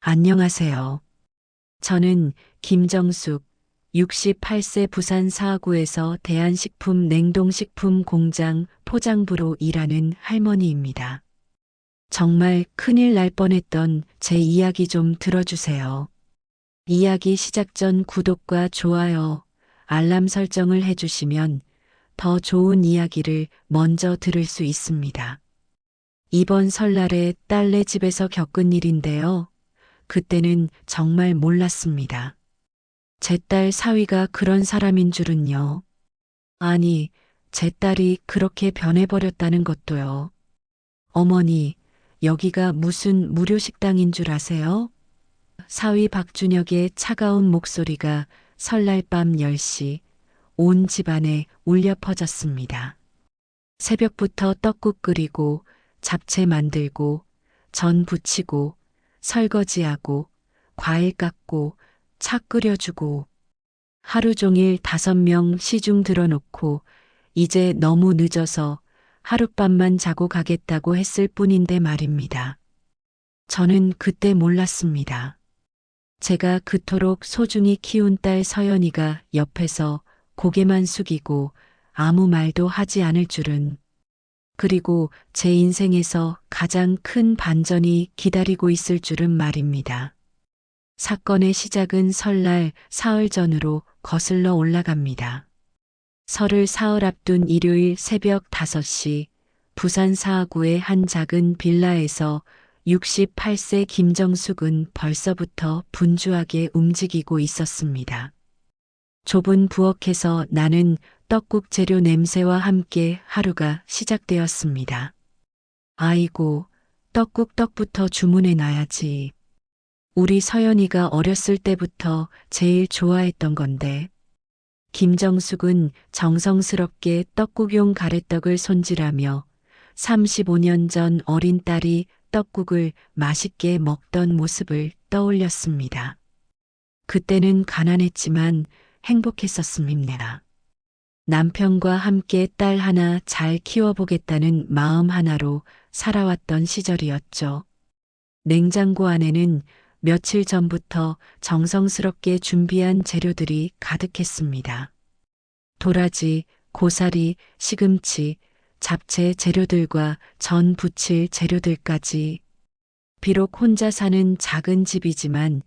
안녕하세요. 저는 김정숙, 68세 부산 사구에서 대한식품 냉동식품 공장 포장부로 일하는 할머니입니다. 정말 큰일 날 뻔했던 제 이야기 좀 들어주세요. 이야기 시작 전 구독과 좋아요, 알람 설정을 해주시면 더 좋은 이야기를 먼저 들을 수 있습니다. 이번 설날에 딸네 집에서 겪은 일인데요. 그때는 정말 몰랐습니다. 제 딸 사위가 그런 사람인 줄은요. 아니, 제 딸이 그렇게 변해버렸다는 것도요. 어머니, 여기가 무슨 무료 식당인 줄 아세요? 사위 박준혁의 차가운 목소리가 설날 밤 10시 온 집안에 울려 퍼졌습니다. 새벽부터 떡국 끓이고 잡채 만들고 전 부치고 설거지하고 과일 깎고 차 끓여주고 하루 종일 5명 시중 들어놓고 이제 너무 늦어서 하룻밤만 자고 가겠다고 했을 뿐인데 말입니다. 저는 그때 몰랐습니다. 제가 그토록 소중히 키운 딸 서연이가 옆에서 고개만 숙이고 아무 말도 하지 않을 줄은, 그리고 제 인생에서 가장 큰 반전이 기다리고 있을 줄은 말입니다. 사건의 시작은 설날 사흘 전으로 거슬러 올라갑니다. 설을 사흘 앞둔 일요일 새벽 5시 부산 사하구의 한 작은 빌라에서 68세 김정숙은 벌써부터 분주하게 움직이고 있었습니다. 좁은 부엌에서 나는 떡국 재료 냄새와 함께 하루가 시작되었습니다. 아이고, 떡부터 주문해 놔야지. 우리 서연이가 어렸을 때부터 제일 좋아했던 건데. 김정숙은 정성스럽게 떡국용 가래떡을 손질하며 35년 전 어린 딸이 떡국을 맛있게 먹던 모습을 떠올렸습니다. 그때는 가난했지만 행복했었습니다. 남편과 함께 딸 하나 잘 키워보겠다는 마음 하나로 살아왔던 시절이었죠. 냉장고 안에는 며칠 전부터 정성스럽게 준비한 재료들이 가득했습니다. 도라지, 고사리, 시금치, 잡채 재료들과 전 부칠 재료들까지. 비록 혼자 사는 작은 집이지만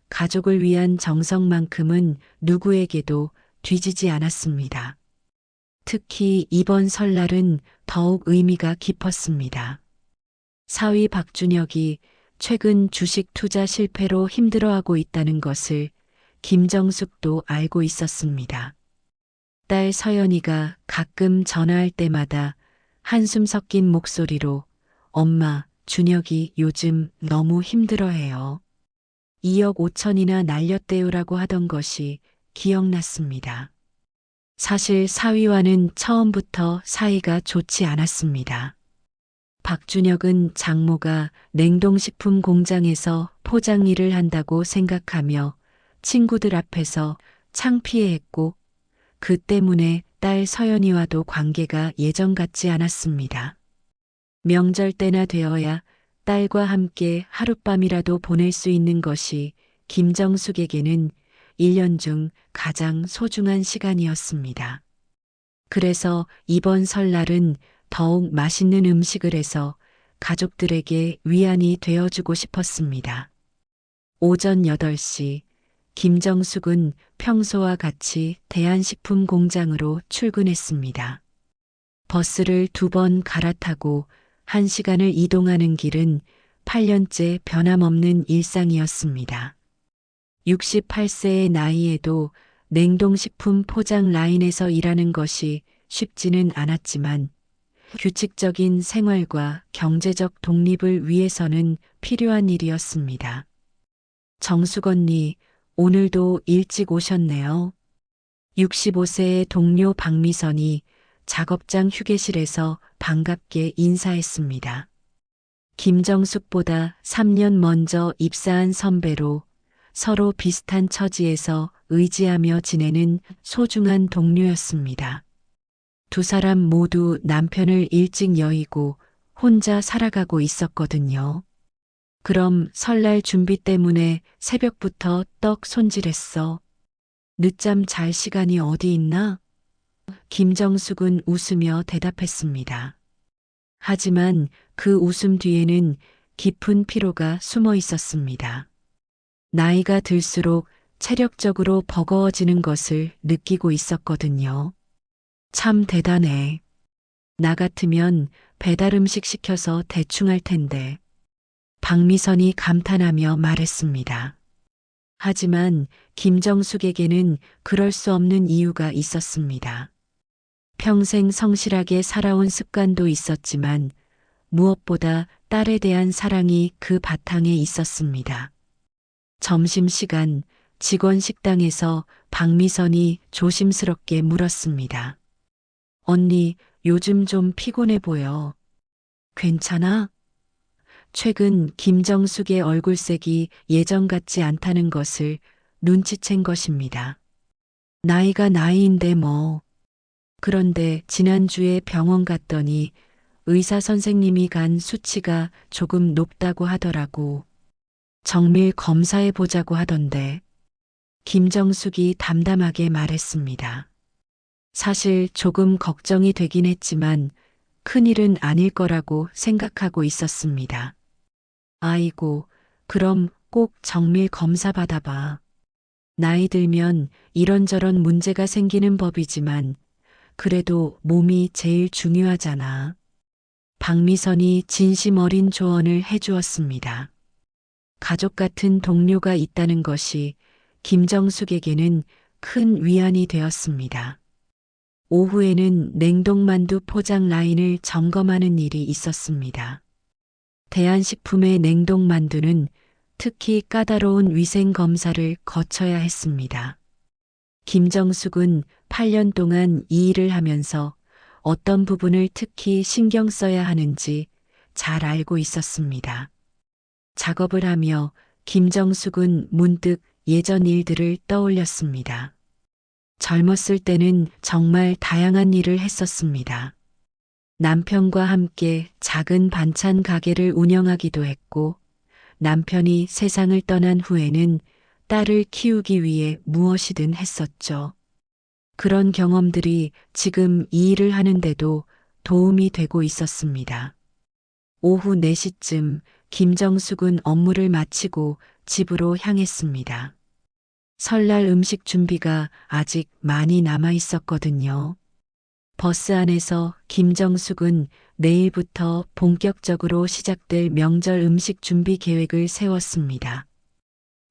가족을 위한 정성만큼은 누구에게도 뒤지지 않았습니다. 특히 이번 설날은 더욱 의미가 깊었습니다. 사위 박준혁이 최근 주식 투자 실패로 힘들어하고 있다는 것을 김정숙도 알고 있었습니다. 딸 서연이가 가끔 전화할 때마다 한숨 섞인 목소리로 엄마, 준혁이 요즘 너무 힘들어해요. 2억 5천이나 날렸대요라고 하던 것이 기억났습니다. 사실 사위와는 처음부터 사이가 좋지 않았습니다. 박준혁은 장모가 냉동식품 공장에서 포장 일을 한다고 생각하며 친구들 앞에서 창피해했고 그 때문에 딸 서연이와도 관계가 예전 같지 않았습니다. 명절 때나 되어야 딸과 함께 하룻밤이라도 보낼 수 있는 것이 김정숙에게는 1년 중 가장 소중한 시간이었습니다. 그래서 이번 설날은 더욱 맛있는 음식을 해서 가족들에게 위안이 되어주고 싶었습니다. 오전 8시 김정숙은 평소와 같이 대한식품 공장으로 출근했습니다. 버스를 2번 갈아타고 1시간을 이동하는 길은 8년째 변함없는 일상이었습니다. 68세의 나이에도 냉동식품 포장 라인에서 일하는 것이 쉽지는 않았지만 규칙적인 생활과 경제적 독립을 위해서는 필요한 일이었습니다. 정숙 언니, 오늘도 일찍 오셨네요. 65세의 동료 박미선이 작업장 휴게실에서 반갑게 인사했습니다. 김정숙보다 3년 먼저 입사한 선배로 서로 비슷한 처지에서 의지하며 지내는 소중한 동료였습니다. 두 사람 모두 남편을 일찍 여의고 혼자 살아가고 있었거든요. 그럼 설날 준비 때문에 새벽부터 떡 손질했어. 늦잠 잘 시간이 어디 있나? 김정숙은 웃으며 대답했습니다. 하지만 그 웃음 뒤에는 깊은 피로가 숨어 있었습니다. 나이가 들수록 체력적으로 버거워지는 것을 느끼고 있었거든요. 참 대단해. 나 같으면 배달 음식 시켜서 대충 할 텐데. 박미선이 감탄하며 말했습니다. 하지만 김정숙에게는 그럴 수 없는 이유가 있었습니다. 평생 성실하게 살아온 습관도 있었지만 무엇보다 딸에 대한 사랑이 그 바탕에 있었습니다. 점심시간 직원 식당에서 박미선이 조심스럽게 물었습니다. 언니, 요즘 좀 피곤해 보여. 괜찮아? 최근 김정숙의 얼굴색이 예전 같지 않다는 것을 눈치챈 것입니다. 나이가 나이인데 뭐. 그런데 지난주에 병원 갔더니 의사 선생님이 간 수치가 조금 높다고 하더라고. 정밀 검사해 보자고 하던데. 김정숙이 담담하게 말했습니다. 사실 조금 걱정이 되긴 했지만 큰일은 아닐 거라고 생각하고 있었습니다. 아이고, 그럼 꼭 정밀 검사 받아봐. 나이 들면 이런저런 문제가 생기는 법이지만 그래도 몸이 제일 중요하잖아. 박미선이 진심 어린 조언을 해주었습니다. 가족 같은 동료가 있다는 것이 김정숙에게는 큰 위안이 되었습니다. 오후에는 냉동만두 포장 라인을 점검하는 일이 있었습니다. 대한식품의 냉동만두는 특히 까다로운 위생검사를 거쳐야 했습니다. 김정숙은 8년 동안 이 일을 하면서 어떤 부분을 특히 신경 써야 하는지 잘 알고 있었습니다. 작업을 하며 김정숙은 문득 예전 일들을 떠올렸습니다. 젊었을 때는 정말 다양한 일을 했었습니다. 남편과 함께 작은 반찬 가게를 운영하기도 했고, 남편이 세상을 떠난 후에는 딸을 키우기 위해 무엇이든 했었죠. 그런 경험들이 지금 이 일을 하는데도 도움이 되고 있었습니다. 오후 4시쯤 김정숙은 업무를 마치고 집으로 향했습니다. 설날 음식 준비가 아직 많이 남아 있었거든요. 버스 안에서 김정숙은 내일부터 본격적으로 시작될 명절 음식 준비 계획을 세웠습니다.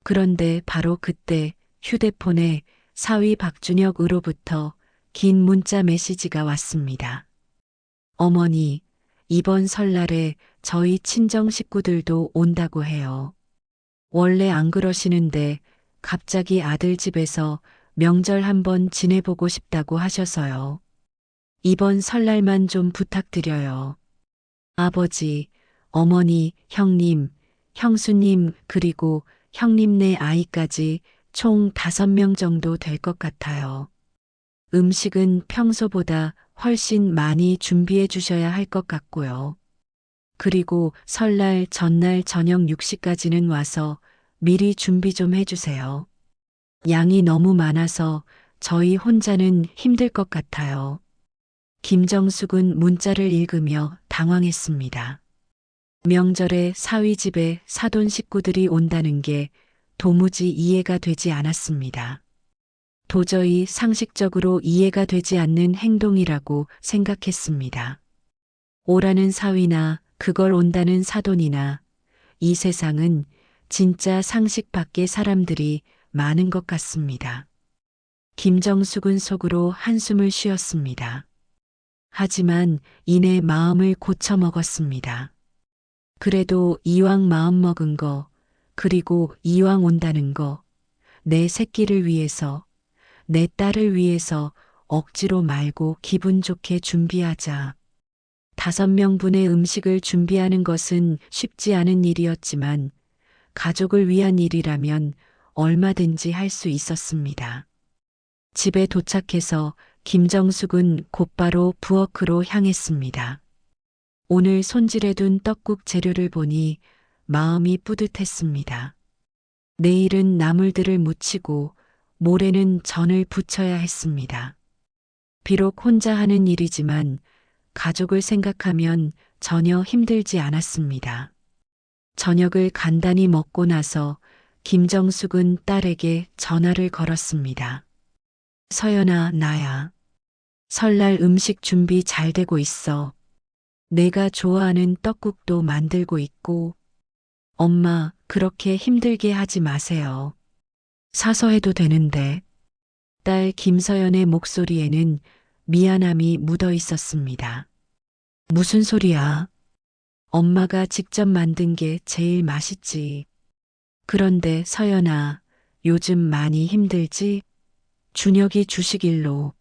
그런데 바로 그때 휴대폰에 사위 박준혁으로부터 긴 문자 메시지가 왔습니다. 어머니, 이번 설날에 저희 친정 식구들도 온다고 해요. 원래 안 그러시는데 갑자기 아들 집에서 명절 한번 지내보고 싶다고 하셔서요. 이번 설날만 좀 부탁드려요. 아버지, 어머니, 형님, 형수님, 그리고 형님네 아이까지 총 5명 정도 될 것 같아요. 음식은 평소보다 훨씬 많이 준비해 주셔야 할 것 같고요. 그리고 설날 전날 저녁 6시까지는 와서 미리 준비 좀 해주세요. 양이 너무 많아서 저희 혼자는 힘들 것 같아요. 김정숙은 문자를 읽으며 당황했습니다. 명절에 사위 집에 사돈 식구들이 온다는 게 도무지 이해가 되지 않았습니다. 도저히 상식적으로 이해가 되지 않는 행동이라고 생각했습니다. 오라는 사위나 그걸 온다는 사돈이나 이 세상은 진짜 상식 밖의 사람들이 많은 것 같습니다. 김정숙은 속으로 한숨을 쉬었습니다. 하지만 이내 마음을 고쳐먹었습니다. 그래도 이왕 마음 먹은 거, 그리고 이왕 온다는 거, 내 새끼를 위해서, 내 딸을 위해서 억지로 말고 기분 좋게 준비하자. 5명분의 음식을 준비하는 것은 쉽지 않은 일이었지만 가족을 위한 일이라면 얼마든지 할 수 있었습니다. 집에 도착해서 김정숙은 곧바로 부엌으로 향했습니다. 오늘 손질해둔 떡국 재료를 보니 마음이 뿌듯했습니다. 내일은 나물들을 무치고 모레는 전을 부쳐야 했습니다. 비록 혼자 하는 일이지만 가족을 생각하면 전혀 힘들지 않았습니다. 저녁을 간단히 먹고 나서 김정숙은 딸에게 전화를 걸었습니다. 서연아, 나야. 설날 음식 준비 잘 되고 있어. 내가 좋아하는 떡국도 만들고 있고. 엄마, 그렇게 힘들게 하지 마세요. 사서 해도 되는데. 딸 김서연의 목소리에는 미안함이 묻어 있었습니다. 무슨 소리야? 엄마가 직접 만든 게 제일 맛있지. 그런데 서연아, 요즘 많이 힘들지? 준혁이 주식일로.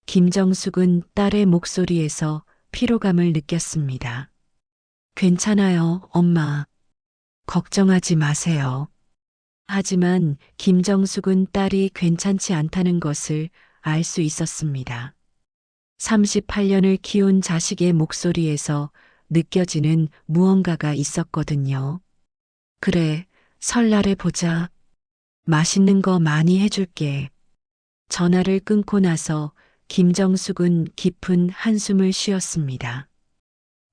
김정숙은 딸의 목소리에서 피로감을 느꼈습니다. 괜찮아요, 엄마. 걱정하지 마세요. 하지만 김정숙은 딸이 괜찮지 않다는 것을 알 수 있었습니다. 38년을 키운 자식의 목소리에서 느껴지는 무언가가 있었거든요. 그래, 설날에 보자. 맛있는 거 많이 해줄게. 전화를 끊고 나서 김정숙은 깊은 한숨을 쉬었습니다.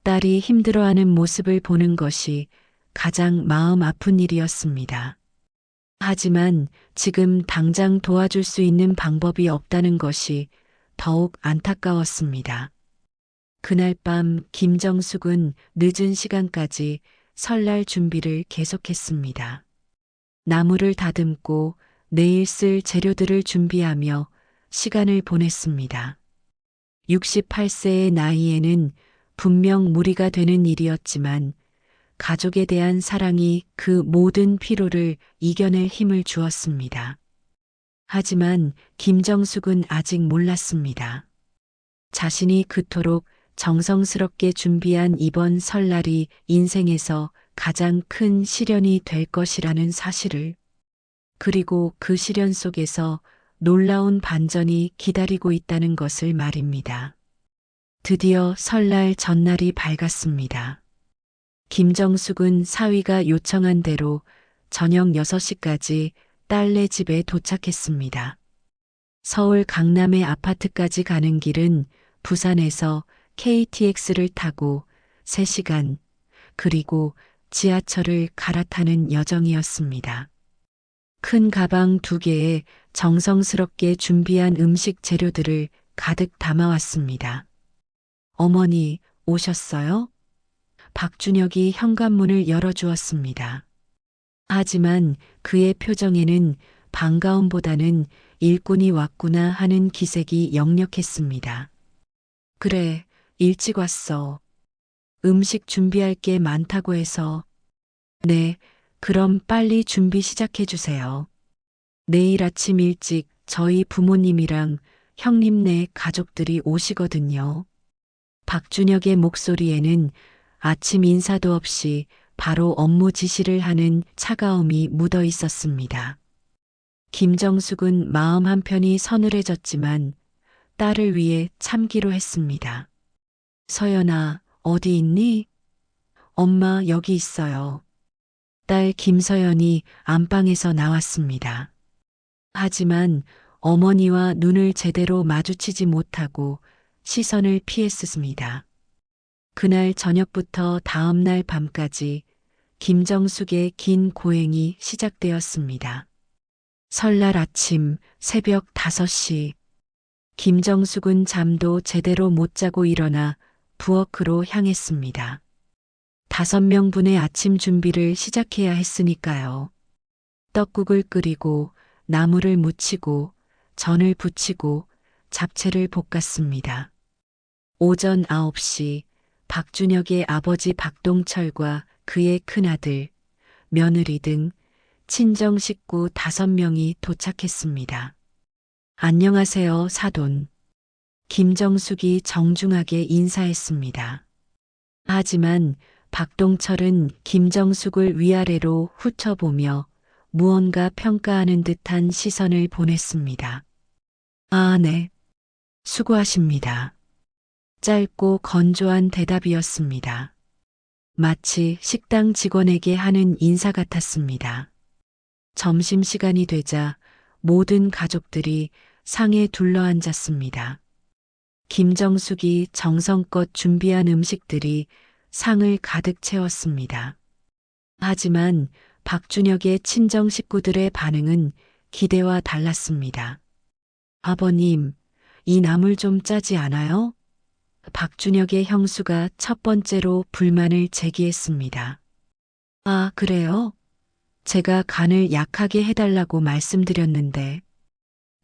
딸이 힘들어하는 모습을 보는 것이 가장 마음 아픈 일이었습니다. 하지만 지금 당장 도와줄 수 있는 방법이 없다는 것이 더욱 안타까웠습니다. 그날 밤 김정숙은 늦은 시간까지 설날 준비를 계속했습니다. 나물을 다듬고 내일 쓸 재료들을 준비하며 시간을 보냈습니다. 68세의 나이에는 분명 무리가 되는 일이었지만 가족에 대한 사랑이 그 모든 피로를 이겨낼 힘을 주었습니다. 하지만 김정숙은 아직 몰랐습니다. 자신이 그토록 정성스럽게 준비한 이번 설날이 인생에서 가장 큰 시련이 될 것이라는 사실을, 그리고 그 시련 속에서 놀라운 반전이 기다리고 있다는 것을 말입니다. 드디어 설날 전날이 밝았습니다. 김정숙은 사위가 요청한 대로 저녁 6시까지 딸네 집에 도착했습니다. 서울 강남의 아파트까지 가는 길은 부산에서 KTX를 타고 3시간, 그리고 지하철을 갈아타는 여정이었습니다. 큰 가방 2개에 정성스럽게 준비한 음식 재료들을 가득 담아왔습니다. 어머니, 오셨어요? 박준혁이 현관문을 열어주었습니다. 하지만 그의 표정에는 반가움보다는 일꾼이 왔구나 하는 기색이 역력했습니다. 그래, 일찍 왔어. 음식 준비할 게 많다고 해서. 네, 그럼 빨리 준비 시작해 주세요. 내일 아침 일찍 저희 부모님이랑 형님네 가족들이 오시거든요. 박준혁의 목소리에는 아침 인사도 없이 바로 업무 지시를 하는 차가움이 묻어 있었습니다. 김정숙은 마음 한편이 서늘해졌지만 딸을 위해 참기로 했습니다. 서연아, 어디 있니? 엄마 여기 있어요. 딸 김서연이 안방에서 나왔습니다. 하지만 어머니와 눈을 제대로 마주치지 못하고 시선을 피했습니다. 그날 저녁부터 다음 날 밤까지 김정숙의 긴 고행이 시작되었습니다. 설날 아침 새벽 5시, 김정숙은 잠도 제대로 못 자고 일어나 부엌으로 향했습니다. 5명분의 아침 준비를 시작해야 했으니까요. 떡국을 끓이고 나물을 무치고 전을 부치고 잡채를 볶았습니다. 오전 9시 박준혁의 아버지 박동철과 그의 큰아들, 며느리 등 친정 식구 5명이 도착했습니다. 안녕하세요, 사돈. 김정숙이 정중하게 인사했습니다. 하지만 박동철은 김정숙을 위아래로 훑어보며 무언가 평가하는 듯한 시선을 보냈습니다. 아, 네. 수고하십니다. 짧고 건조한 대답이었습니다. 마치 식당 직원에게 하는 인사 같았습니다. 점심시간이 되자 모든 가족들이 상에 둘러앉았습니다. 김정숙이 정성껏 준비한 음식들이 상을 가득 채웠습니다. 하지만 박준혁의 친정 식구들의 반응은 기대와 달랐습니다. 아버님, 이 나물 좀 짜지 않아요? 박준혁의 형수가 첫 번째로 불만을 제기했습니다. 아, 그래요? 제가 간을 약하게 해달라고 말씀드렸는데,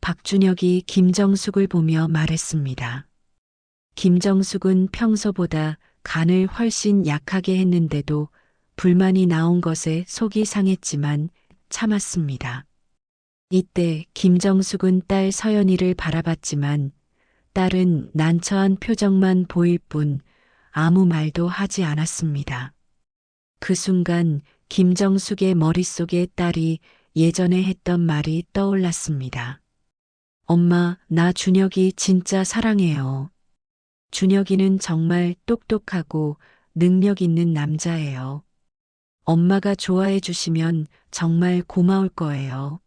박준혁이 김정숙을 보며 말했습니다. 김정숙은 평소보다 간을 훨씬 약하게 했는데도 불만이 나온 것에 속이 상했지만 참았습니다. 이때 김정숙은 딸 서연이를 바라봤지만 딸은 난처한 표정만 보일 뿐 아무 말도 하지 않았습니다. 그 순간 김정숙의 머릿속에 딸이 예전에 했던 말이 떠올랐습니다. 엄마, 나 준혁이 진짜 사랑해요. 준혁이는 정말 똑똑하고 능력 있는 남자예요. 엄마가 좋아해 주시면 정말 고마울 거예요.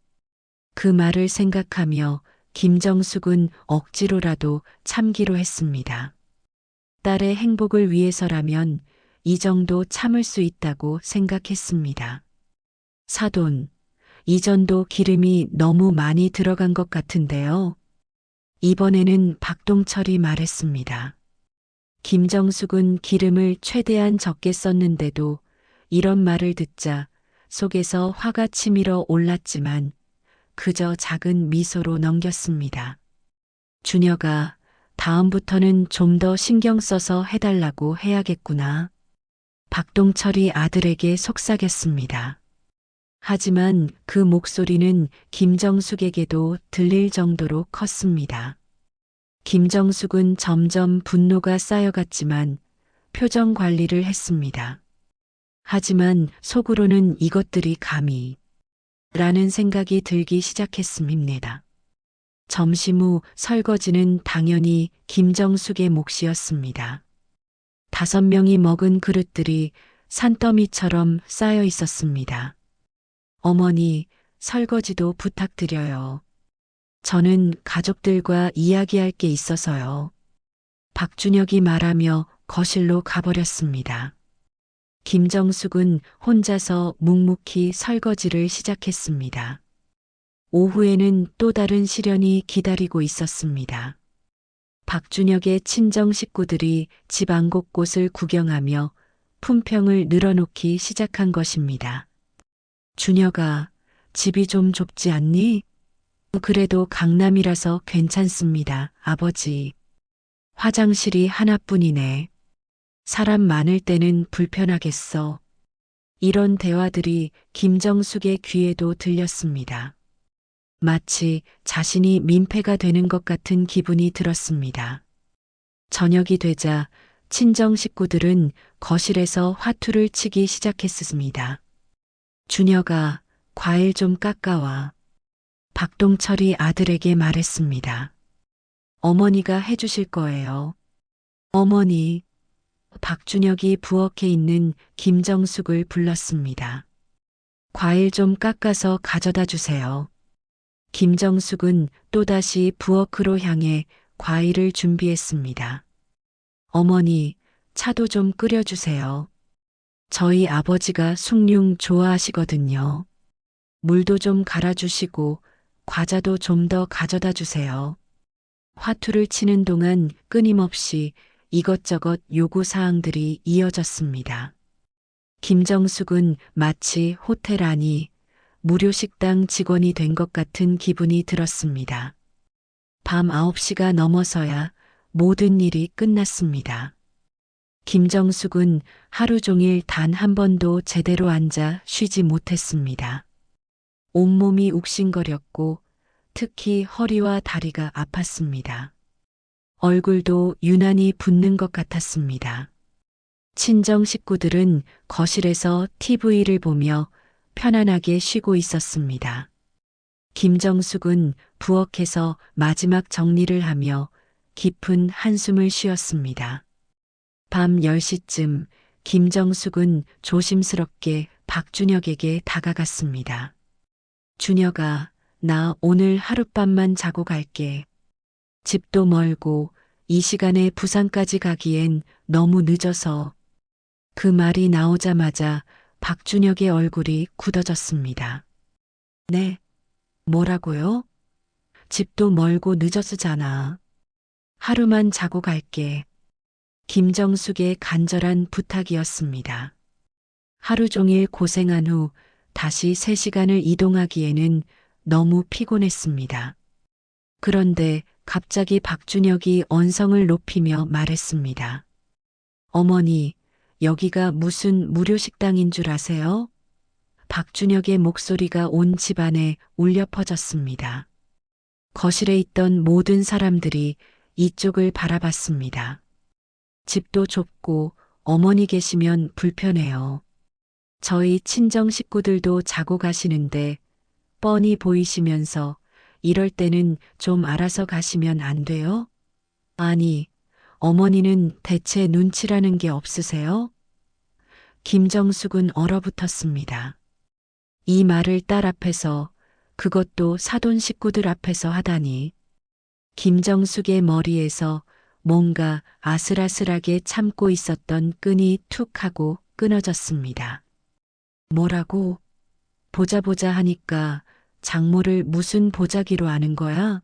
그 말을 생각하며 김정숙은 억지로라도 참기로 했습니다. 딸의 행복을 위해서라면 이 정도 참을 수 있다고 생각했습니다. 사돈, 이전도 기름이 너무 많이 들어간 것 같은데요. 이번에는 박동철이 말했습니다. 김정숙은 기름을 최대한 적게 썼는데도 이런 말을 듣자 속에서 화가 치밀어 올랐지만 그저 작은 미소로 넘겼습니다. 준혁아, 다음부터는 좀 더 신경 써서 해달라고 해야겠구나. 박동철이 아들에게 속삭였습니다. 하지만 그 목소리는 김정숙에게도 들릴 정도로 컸습니다. 김정숙은 점점 분노가 쌓여갔지만 표정 관리를 했습니다. 하지만 속으로는 이것들이 감히 라는 생각이 들기 시작했습니다. 점심 후 설거지는 당연히 김정숙의 몫이었습니다. 5명이 먹은 그릇들이 산더미처럼 쌓여 있었습니다. 어머니, 설거지도 부탁드려요. 저는 가족들과 이야기할 게 있어서요. 박준혁이 말하며 거실로 가버렸습니다. 김정숙은 혼자서 묵묵히 설거지를 시작했습니다. 오후에는 또 다른 시련이 기다리고 있었습니다. 박준혁의 친정 식구들이 집안 곳곳을 구경하며 품평을 늘어놓기 시작한 것입니다. 준혁아, 집이 좀 좁지 않니? 그래도 강남이라서 괜찮습니다, 아버지. 화장실이 하나뿐이네. 사람 많을 때는 불편하겠어. 이런 대화들이 김정숙의 귀에도 들렸습니다. 마치 자신이 민폐가 되는 것 같은 기분이 들었습니다. 저녁이 되자 친정 식구들은 거실에서 화투를 치기 시작했습니다. 준혁아, 과일 좀 깎아와. 박동철이 아들에게 말했습니다. 어머니가 해주실 거예요. 어머니, 박준혁이 부엌에 있는 김정숙을 불렀습니다. 과일 좀 깎아서 가져다 주세요. 김정숙은 또다시 부엌으로 향해 과일을 준비했습니다. 어머니, 차도 좀 끓여주세요. 저희 아버지가 숭늉 좋아하시거든요. 물도 좀 갈아주시고 과자도 좀 더 가져다 주세요. 화투를 치는 동안 끊임없이 이것저것 요구사항들이 이어졌습니다. 김정숙은 마치 호텔 안이 무료 식당 직원이 된 것 같은 기분이 들었습니다. 밤 9시가 넘어서야 모든 일이 끝났습니다. 김정숙은 하루 종일 단 한 번도 제대로 앉아 쉬지 못했습니다. 온몸이 욱신거렸고 특히 허리와 다리가 아팠습니다. 얼굴도 유난히 붓는 것 같았습니다. 친정 식구들은 거실에서 TV를 보며 편안하게 쉬고 있었습니다. 김정숙은 부엌에서 마지막 정리를 하며 깊은 한숨을 쉬었습니다. 밤 10시쯤 김정숙은 조심스럽게 박준혁에게 다가갔습니다. 준혁아, 나 오늘 하룻밤만 자고 갈게. 집도 멀고 이 시간에 부산까지 가기엔 너무 늦어서. 그 말이 나오자마자 박준혁의 얼굴이 굳어졌습니다. 네, 뭐라고요? 집도 멀고 늦었으잖아. 하루만 자고 갈게. 김정숙의 간절한 부탁이었습니다. 하루 종일 고생한 후 다시 3시간을 이동하기에는 너무 피곤했습니다. 그런데 갑자기 박준혁이 언성을 높이며 말했습니다. 어머니, 여기가 무슨 무료 식당인 줄 아세요? 박준혁의 목소리가 온 집안에 울려 퍼졌습니다. 거실에 있던 모든 사람들이 이쪽을 바라봤습니다. 집도 좁고 어머니 계시면 불편해요. 저희 친정 식구들도 자고 가시는데 뻔히 보이시면서 이럴 때는 좀 알아서 가시면 안 돼요? 아니, 어머니는 대체 눈치라는 게 없으세요? 김정숙은 얼어붙었습니다. 이 말을 딸 앞에서, 그것도 사돈 식구들 앞에서 하다니. 김정숙의 머리에서 뭔가 아슬아슬하게 참고 있었던 끈이 툭 하고 끊어졌습니다. 뭐라고? 보자 하니까 장모를 무슨 보자기로 아는 거야?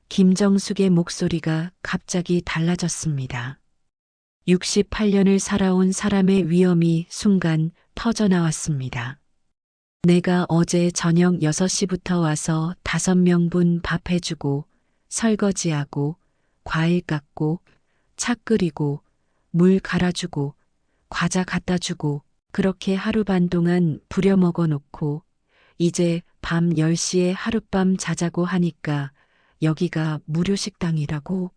김정숙의 목소리가 갑자기 달라졌습니다. 68년을 살아온 사람의 위엄이 순간 터져나왔습니다. 내가 어제 저녁 6시부터 와서 5명분 밥 해주고 설거지하고 과일 깎고 차 끓이고 물 갈아주고 과자 갖다 주고 그렇게 하루 반 동안 부려먹어 놓고 이제 밤 10시에 하룻밤 자자고 하니까 여기가 무료 식당이라고?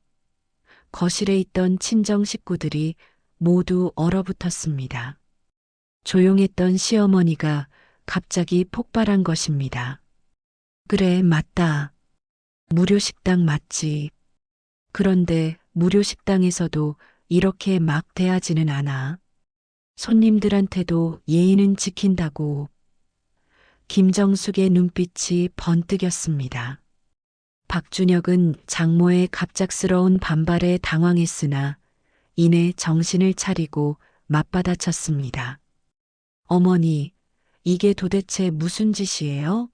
거실에 있던 친정 식구들이 모두 얼어붙었습니다. 조용했던 시어머니가 갑자기 폭발한 것입니다. 그래, 맞다. 무료 식당 맞지. 그런데 무료 식당에서도 이렇게 막 대하지는 않아. 손님들한테도 예의는 지킨다고. 김정숙의 눈빛이 번뜩였습니다. 박준혁은 장모의 갑작스러운 반발에 당황했으나 이내 정신을 차리고 맞받아쳤습니다. 어머니, 이게 도대체 무슨 짓이에요?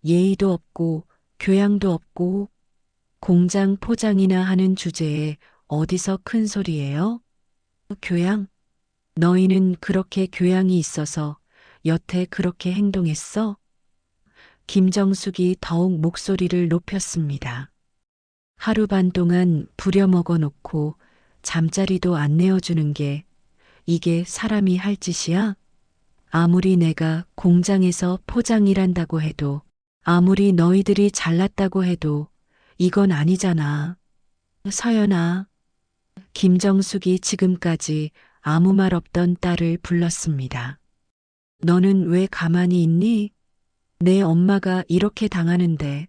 예의도 없고 교양도 없고 공장 포장이나 하는 주제에 어디서 큰 소리예요? 교양? 너희는 그렇게 교양이 있어서 여태 그렇게 행동했어? 김정숙이 더욱 목소리를 높였습니다. 하루 반 동안 부려먹어 놓고 잠자리도 안 내어주는 게 이게 사람이 할 짓이야? 아무리 내가 공장에서 포장 일한다고 해도 아무리 너희들이 잘났다고 해도 이건 아니잖아. 서연아. 김정숙이 지금까지 아무 말 없던 딸을 불렀습니다. 너는 왜 가만히 있니? 내 엄마가 이렇게 당하는데.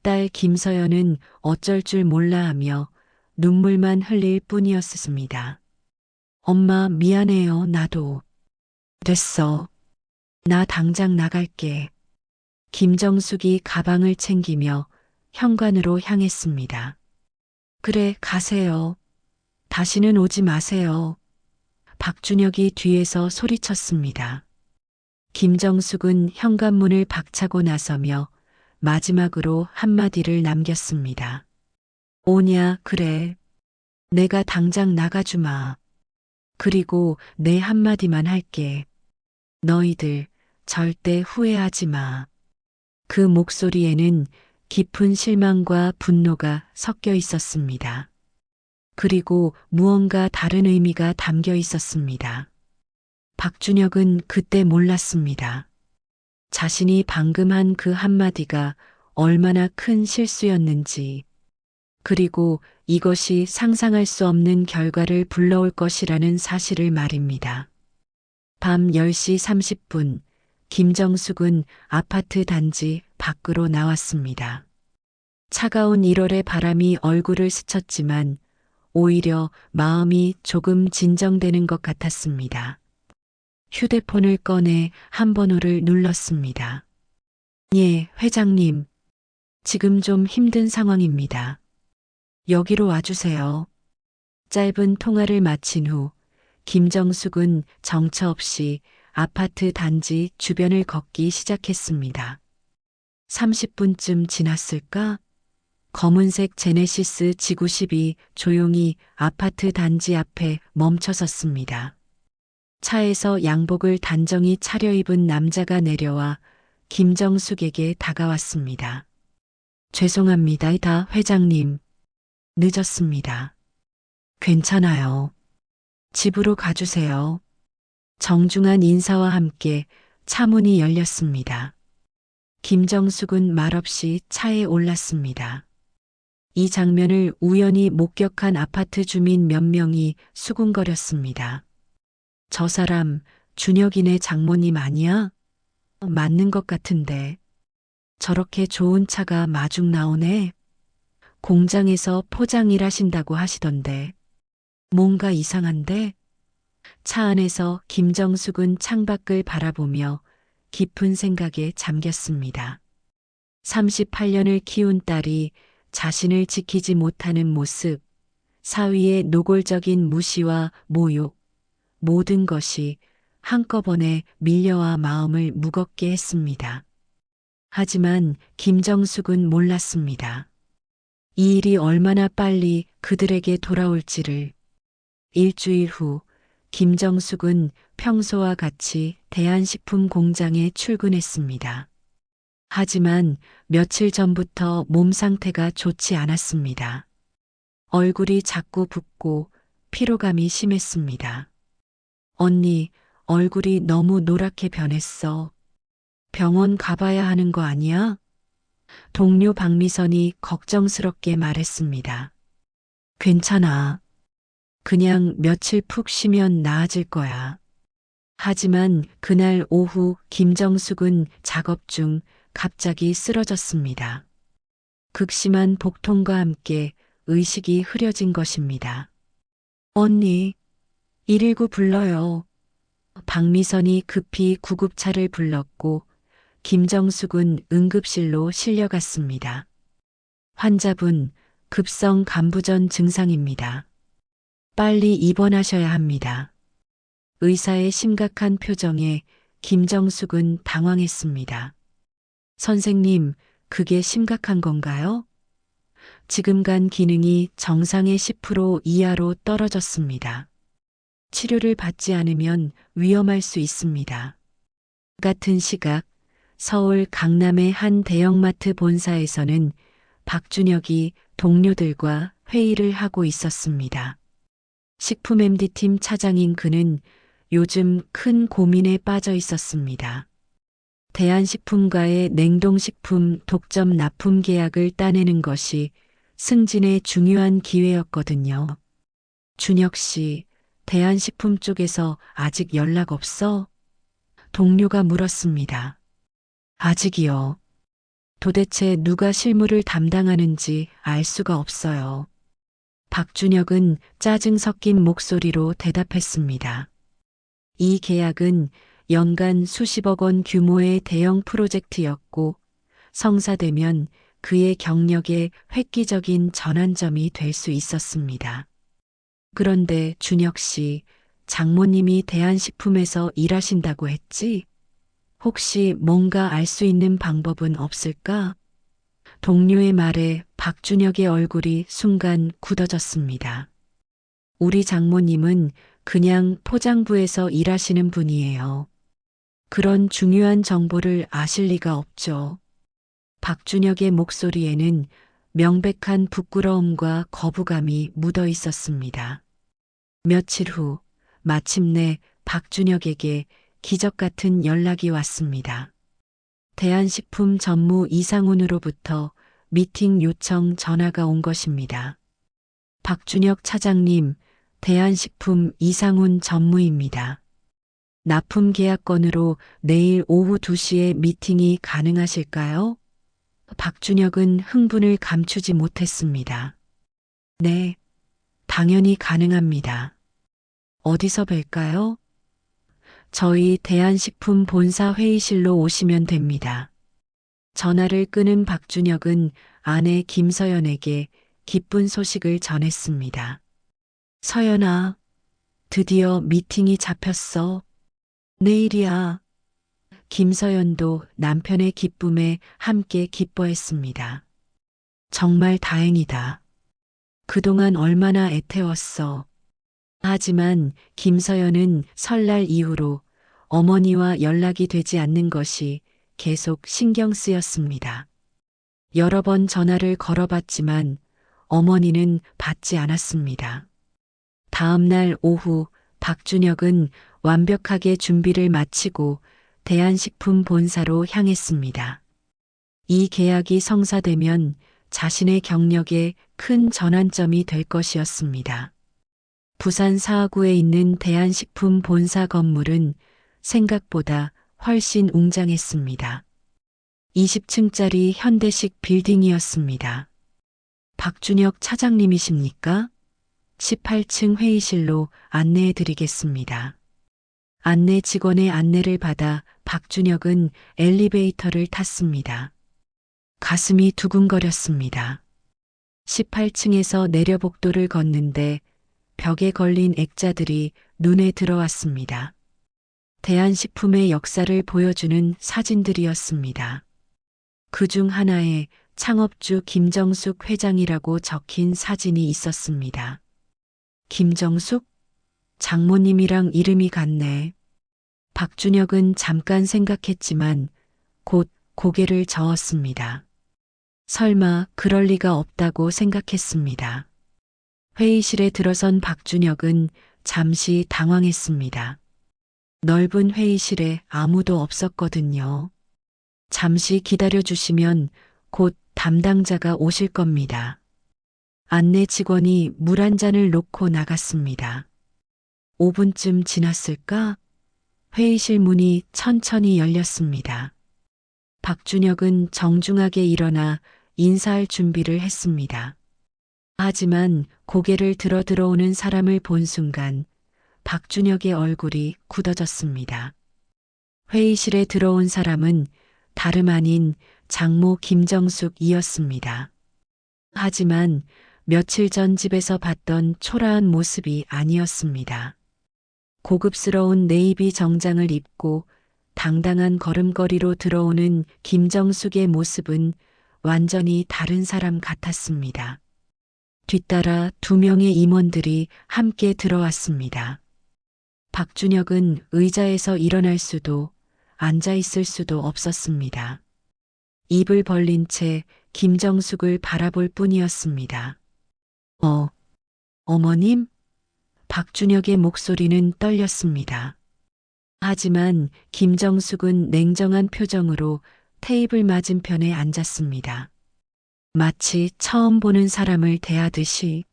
딸 김서연은 어쩔 줄 몰라 하며 눈물만 흘릴 뿐이었습니다. 엄마 미안해요, 나도. 됐어. 나 당장 나갈게. 김정숙이 가방을 챙기며 현관으로 향했습니다. 그래, 가세요. 다시는 오지 마세요. 박준혁이 뒤에서 소리쳤습니다. 김정숙은 현관문을 박차고 나서며 마지막으로 한마디를 남겼습니다. 오냐, 그래. 내가 당장 나가주마. 그리고 내 한마디만 할게. 너희들 절대 후회하지 마. 그 목소리에는 깊은 실망과 분노가 섞여 있었습니다. 그리고 무언가 다른 의미가 담겨 있었습니다. 박준혁은 그때 몰랐습니다. 자신이 방금 한 그 한마디가 얼마나 큰 실수였는지, 그리고 이것이 상상할 수 없는 결과를 불러올 것이라는 사실을 말입니다. 밤 10시 30분, 김정숙은 아파트 단지 밖으로 나왔습니다. 차가운 1월의 바람이 얼굴을 스쳤지만 오히려 마음이 조금 진정되는 것 같았습니다. 휴대폰을 꺼내 한 번호를 눌렀습니다. 예, 회장님. 지금 좀 힘든 상황입니다. 여기로 와주세요. 짧은 통화를 마친 후 김정숙은 정처 없이 아파트 단지 주변을 걷기 시작했습니다. 30분쯤 지났을까? 검은색 제네시스 G90이 조용히 아파트 단지 앞에 멈춰섰습니다. 차에서 양복을 단정히 차려입은 남자가 내려와 김정숙에게 다가왔습니다. 죄송합니다, 다 회장님. 늦었습니다. 괜찮아요. 집으로 가주세요. 정중한 인사와 함께 차 문이 열렸습니다. 김정숙은 말없이 차에 올랐습니다. 이 장면을 우연히 목격한 아파트 주민 몇 명이 수군거렸습니다. 저 사람 준혁이네 장모님 아니야? 맞는 것 같은데. 저렇게 좋은 차가 마중 나오네. 공장에서 포장 일하신다고 하시던데. 뭔가 이상한데? 차 안에서 김정숙은 창밖을 바라보며 깊은 생각에 잠겼습니다. 38년을 키운 딸이 자신을 지키지 못하는 모습, 사위의 노골적인 무시와 모욕, 모든 것이 한꺼번에 밀려와 마음을 무겁게 했습니다. 하지만 김정숙은 몰랐습니다. 이 일이 얼마나 빨리 그들에게 돌아올지를. 일주일 후 김정숙은 평소와 같이 대한식품 공장에 출근했습니다. 하지만 며칠 전부터 몸 상태가 좋지 않았습니다. 얼굴이 자꾸 붓고 피로감이 심했습니다. 언니, 얼굴이 너무 노랗게 변했어. 병원 가봐야 하는 거 아니야? 동료 박미선이 걱정스럽게 말했습니다. 괜찮아. 그냥 며칠 푹 쉬면 나아질 거야. 하지만 그날 오후 김정숙은 작업 중 갑자기 쓰러졌습니다. 극심한 복통과 함께 의식이 흐려진 것입니다. 언니, 119 불러요. 박미선이 급히 구급차를 불렀고 김정숙은 응급실로 실려갔습니다. 환자분, 급성 간부전 증상입니다. 빨리 입원하셔야 합니다. 의사의 심각한 표정에 김정숙은 당황했습니다. 선생님, 그게 심각한 건가요? 지금 간 기능이 정상의 10% 이하로 떨어졌습니다. 치료를 받지 않으면 위험할 수 있습니다. 같은 시각 서울 강남의 한 대형마트 본사에서는 박준혁이 동료들과 회의를 하고 있었습니다. 식품 MD팀 차장인 그는 요즘 큰 고민에 빠져 있었습니다. 대한식품과의 냉동식품 독점 납품 계약을 따내는 것이 승진의 중요한 기회였거든요. 준혁 씨, 대한식품 쪽에서 아직 연락 없어? 동료가 물었습니다. 아직이요. 도대체 누가 실무를 담당하는지 알 수가 없어요. 박준혁은 짜증 섞인 목소리로 대답했습니다. 이 계약은 연간 수십억 원 규모의 대형 프로젝트였고 성사되면 그의 경력에 획기적인 전환점이 될 수 있었습니다. 그런데 준혁 씨, 장모님이 대한식품에서 일하신다고 했지? 혹시 뭔가 알 수 있는 방법은 없을까? 동료의 말에 박준혁의 얼굴이 순간 굳어졌습니다. 우리 장모님은 그냥 포장부에서 일하시는 분이에요. 그런 중요한 정보를 아실 리가 없죠. 박준혁의 목소리에는 명백한 부끄러움과 거부감이 묻어 있었습니다. 며칠 후 마침내 박준혁에게 기적 같은 연락이 왔습니다. 대한식품 전무 이상훈으로부터 미팅 요청 전화가 온 것입니다. 박준혁 차장님, 대한식품 이상훈 전무입니다. 납품 계약 건으로 내일 오후 2시에 미팅이 가능하실까요? 박준혁은 흥분을 감추지 못했습니다. 네, 당연히 가능합니다. 어디서 뵐까요? 저희 대한식품 본사 회의실로 오시면 됩니다. 전화를 끊은 박준혁은 아내 김서연에게 기쁜 소식을 전했습니다. 서연아, 드디어 미팅이 잡혔어. 내일이야. 김서연도 남편의 기쁨에 함께 기뻐했습니다. 정말 다행이다. 그동안 얼마나 애태웠어. 하지만 김서연은 설날 이후로 어머니와 연락이 되지 않는 것이 계속 신경 쓰였습니다. 여러 번 전화를 걸어봤지만 어머니는 받지 않았습니다. 다음 날 오후 박준혁은 완벽하게 준비를 마치고 대한식품 본사로 향했습니다. 이 계약이 성사되면 자신의 경력에 큰 전환점이 될 것이었습니다. 부산 사하구에 있는 대한식품 본사 건물은 생각보다 훨씬 웅장했습니다. 20층짜리 현대식 빌딩이었습니다. 박준혁 차장님이십니까? 18층 회의실로 안내해 드리겠습니다. 안내 직원의 안내를 받아 박준혁은 엘리베이터를 탔습니다. 가슴이 두근거렸습니다. 18층에서 내려복도를 걷는데 벽에 걸린 액자들이 눈에 들어왔습니다. 대한식품의 역사를 보여주는 사진들이었습니다. 그중 하나에 창업주 김정숙 회장이라고 적힌 사진이 있었습니다. 김정숙? 장모님이랑 이름이 같네. 박준혁은 잠깐 생각했지만 곧 고개를 저었습니다. 설마 그럴 리가 없다고 생각했습니다. 회의실에 들어선 박준혁은 잠시 당황했습니다. 넓은 회의실에 아무도 없었거든요. 잠시 기다려 주시면 곧 담당자가 오실 겁니다. 안내 직원이 물 한 잔을 놓고 나갔습니다. 5분쯤 지났을까? 회의실 문이 천천히 열렸습니다. 박준혁은 정중하게 일어나 인사할 준비를 했습니다. 하지만 고개를 들어 들어오는 사람을 본 순간 박준혁의 얼굴이 굳어졌습니다. 회의실에 들어온 사람은 다름 아닌 장모 김정숙이었습니다. 하지만 며칠 전 집에서 봤던 초라한 모습이 아니었습니다. 고급스러운 네이비 정장을 입고 당당한 걸음걸이로 들어오는 김정숙의 모습은 완전히 다른 사람 같았습니다. 뒤따라 2명의 임원들이 함께 들어왔습니다. 박준혁은 의자에서 일어날 수도 앉아 있을 수도 없었습니다. 입을 벌린 채 김정숙을 바라볼 뿐이었습니다. 어머님? 박준혁의 목소리는 떨렸습니다. 하지만 김정숙은 냉정한 표정으로 테이블 맞은편에 앉았습니다. 마치 처음 보는 사람을 대하듯이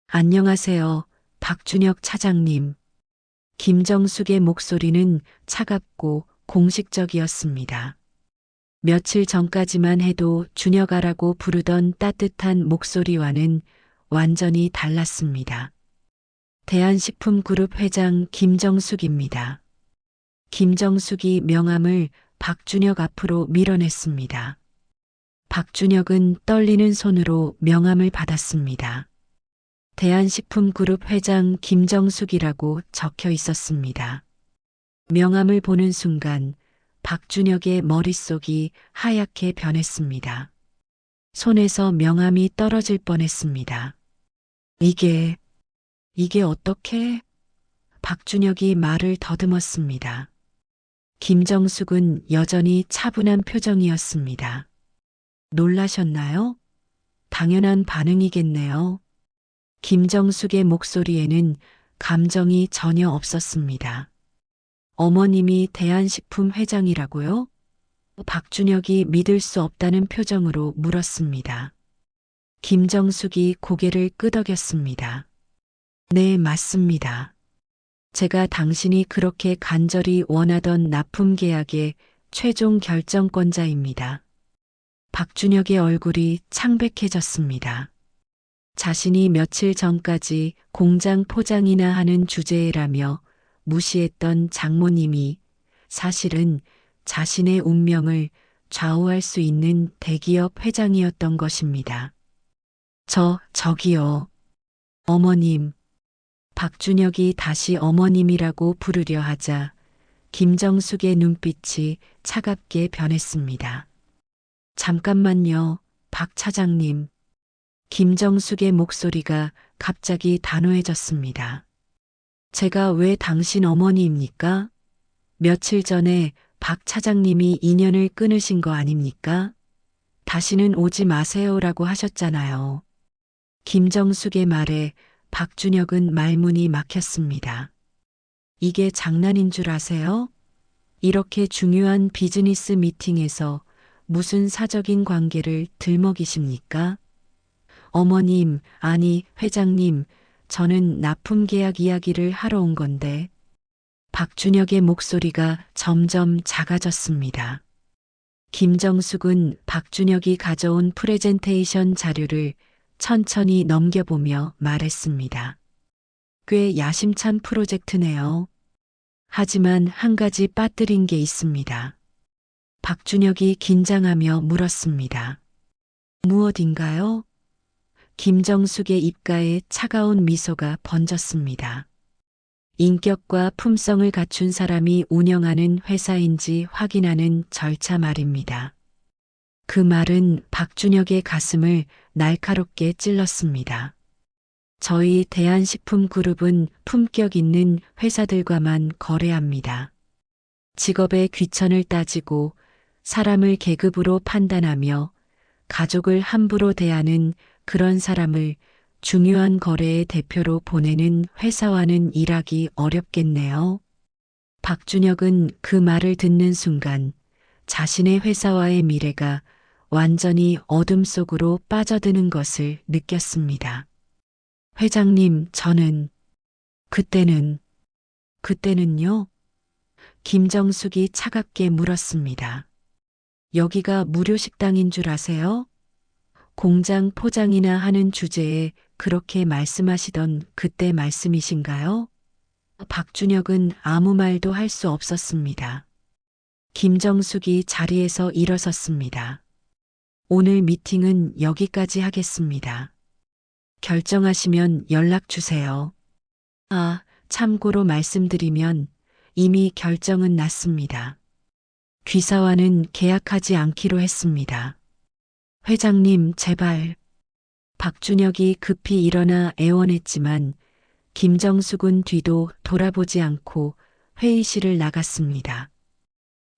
안녕하세요, 박준혁 차장님. 김정숙의 목소리는 차갑고 공식적이었습니다. 며칠 전까지만 해도 준혁아라고 부르던 따뜻한 목소리와는 완전히 달랐습니다. 대한식품그룹 회장 김정숙입니다. 김정숙이 명함을 박준혁 앞으로 밀어냈습니다. 박준혁은 떨리는 손으로 명함을 받았습니다. 대한식품그룹 회장 김정숙이라고 적혀 있었습니다. 명함을 보는 순간 박준혁의 머릿속이 하얗게 변했습니다. 손에서 명함이 떨어질 뻔했습니다. 이게 어떻게? 박준혁이 말을 더듬었습니다. 김정숙은 여전히 차분한 표정이었습니다. 놀라셨나요? 당연한 반응이겠네요. 김정숙의 목소리에는 감정이 전혀 없었습니다. 어머님이 대한식품 회장이라고요? 박준혁이 믿을 수 없다는 표정으로 물었습니다. 김정숙이 고개를 끄덕였습니다. 네, 맞습니다. 제가 당신이 그렇게 간절히 원하던 납품 계약의 최종 결정권자입니다. 박준혁의 얼굴이 창백해졌습니다. 자신이 며칠 전까지 공장 포장이나 하는 주제라며 무시했던 장모님이 사실은 자신의 운명을 좌우할 수 있는 대기업 회장이었던 것입니다. 저기요. 어머님. 박준혁이 다시 어머님이라고 부르려 하자 김정숙의 눈빛이 차갑게 변했습니다. 잠깐만요, 박 차장님. 김정숙의 목소리가 갑자기 단호해졌습니다. 제가 왜 당신 어머니입니까? 며칠 전에 박 차장님이 인연을 끊으신 거 아닙니까? 다시는 오지 마세요라고 하셨잖아요. 김정숙의 말에 박준혁은 말문이 막혔습니다. 이게 장난인 줄 아세요? 이렇게 중요한 비즈니스 미팅에서 무슨 사적인 관계를 들먹이십니까? 어머님, 아니, 회장님, 저는 납품 계약 이야기를 하러 온 건데. 박준혁의 목소리가 점점 작아졌습니다. 김정숙은 박준혁이 가져온 프레젠테이션 자료를 천천히 넘겨보며 말했습니다. 꽤 야심찬 프로젝트네요. 하지만 한 가지 빠뜨린 게 있습니다. 박준혁이 긴장하며 물었습니다. 무엇인가요? 김정숙의 입가에 차가운 미소가 번졌습니다. 인격과 품성을 갖춘 사람이 운영하는 회사인지 확인하는 절차 말입니다. 그 말은 박준혁의 가슴을 날카롭게 찔렀습니다. 저희 대한식품그룹은 품격 있는 회사들과만 거래합니다. 직업의 귀천을 따지고 사람을 계급으로 판단하며 가족을 함부로 대하는 그런 사람을 중요한 거래의 대표로 보내는 회사와는 일하기 어렵겠네요. 박준혁은 그 말을 듣는 순간 자신의 회사와의 미래가 완전히 어둠 속으로 빠져드는 것을 느꼈습니다. 회장님, 그때는요? 김정숙이 차갑게 물었습니다. 여기가 무료 식당인 줄 아세요? 공장 포장이나 하는 주제에 그렇게 말씀하시던 그때 말씀이신가요? 박준혁은 아무 말도 할 수 없었습니다. 김정숙이 자리에서 일어섰습니다. 오늘 미팅은 여기까지 하겠습니다. 결정하시면 연락 주세요. 참고로 말씀드리면 이미 결정은 났습니다. 귀사와는 계약하지 않기로 했습니다. 회장님, 제발. 박준혁이 급히 일어나 애원했지만 김정숙은 뒤도 돌아보지 않고 회의실을 나갔습니다.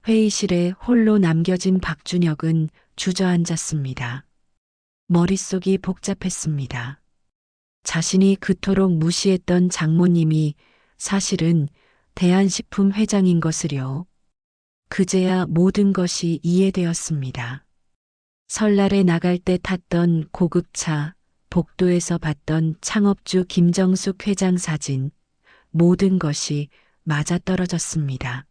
회의실에 홀로 남겨진 박준혁은 주저앉았습니다. 머릿속이 복잡했습니다. 자신이 그토록 무시했던 장모님이 사실은 대한식품 회장인 것을요. 그제야 모든 것이 이해되었습니다. 설날에 나갈 때 탔던 고급차, 복도에서 봤던 창업주 김정숙 회장 사진, 모든 것이 맞아떨어졌습니다.